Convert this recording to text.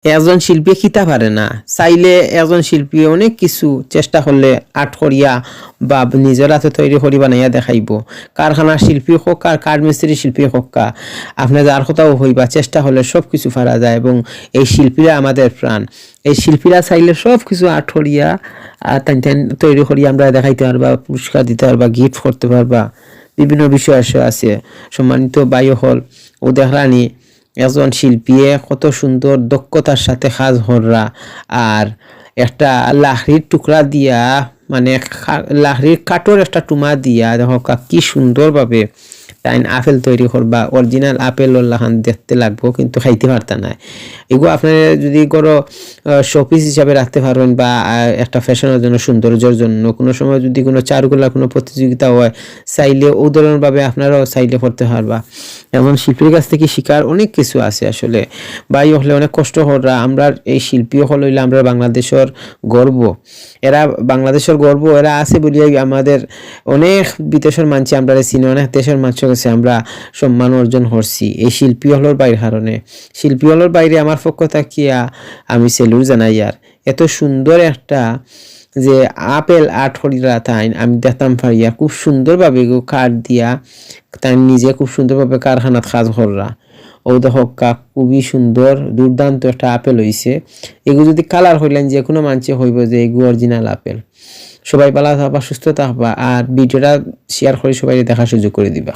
একজন শিল্পী খিতা পারে না, চাইলে একজন শিল্পী অনেক কিছু চেষ্টা করলে আর্ট করিয়া বা নিজের হাতে তৈরি করি বানাইয়া দেখাইব। কারখানার শিল্পী হোক আর কাঠ মিস্ত্রি শিল্পী হোক, আপনি যার কথাও হইবা চেষ্টা হলে সব কিছু পারা যায়। এবং এই শিল্পীরা আমাদের প্রাণ। এই শিল্পীরা চাইলে সব কিছু আর্ট করিয়া তৈরি করিয়া আমরা দেখাইতে পারবা, পুরস্কার দিতে পারবা, গিফট করতে পারবা। বিভিন্ন বিষয় আছে। সম্মানিত বায়ু হল ও দেখলানি একজন শিল্পীয়ে কত সুন্দর দক্ষতার সাথে কাজ হররা, আর একটা লাকড়ির টুকরা দিয়া, মানে লাকড়ির কাঠের একটা টুমা দিয়া দেখো কি সুন্দরভাবে তাই আপেল তৈরি করবা। অরিজিনাল আপেল লাখান দেখতে লাগবো, কিন্তু খাইতে পারতা না। এগুলো আপনার যদি কোনো শোপিস হিসাবে রাখতে পারেন বা একটা ফ্যাশনের জন্য, সৌন্দর্যের জন্য, কোনো সময় যদি কোনো চারুকলা কোনো প্রতিযোগিতা হয়, চাইলে উদাহরণভাবে আপনারাও চাইলে করতে পারবা। এমন শিল্পীর কাছ থেকে শিকার অনেক কিছু আছে আসলে। বা হলে অনেক কষ্ট করা, আমরা এই শিল্পী হল হইলে আমরা বাংলাদেশের গর্ব। এরা বাংলাদেশের গর্ব, এরা আছে বলিয়াই আমাদের অনেক বিদেশের মানছি, আমরা চিনি, অনেক দেশের মানুষের কাছে আমরা সম্মান অর্জন করছি এই শিল্পী হলের বাইরে কারণে। শিল্পী হলের বাইরে আমার পক্ষ থাকিয়া আমি সেলুট জানাই। আর এত সুন্দর একটা যে আপেল আর্ট করিরা তাই আমি দেখতাম পারিয়া খুব সুন্দরভাবে কাঠ দিয়া তাই নিজে খুব সুন্দরভাবে কারখানাত কাজ কররা। ও দেখো খুবই সুন্দর দুর্দান্ত একটা আপেল হইছে। এগুলো যদি কালার হইলেন যে কোনো মানুষে হইব যে এগুলো অরিজিনাল আপেল। সবাই ভালো থাকবা, সুস্থ থাকবা, আর ভিডিওটা শেয়ার করে সবাই দেখার সুযোগ করে দিবা।